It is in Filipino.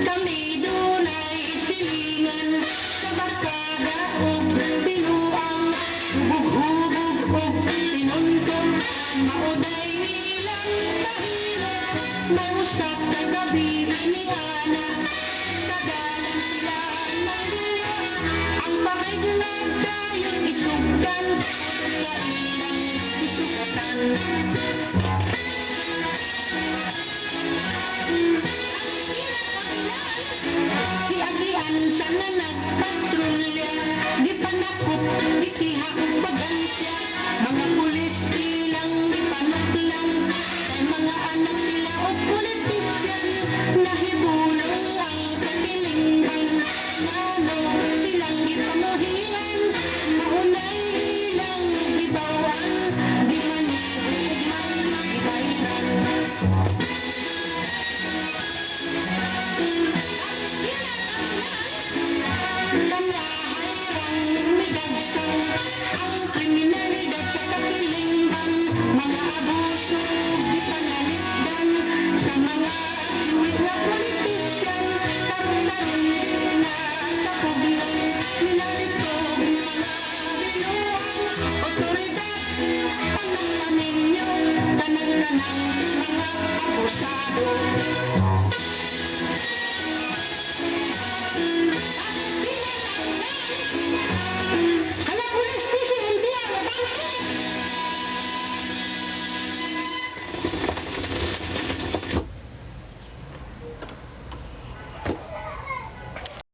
Kami dunay silingan sa barkada ug binuang hubog-hubog ug sinuntong mauday nilang mahirap may usap na gabi ni Ana kadalan sila ng duwa ang pahiglag dayon isugdan sa ilang isugdan. Si Agian sana nagpatrolya, di panakop, di kiha ug bagansya. Mga pulis ilang di panuklan, kay mga anak sila o politisyan, nahibula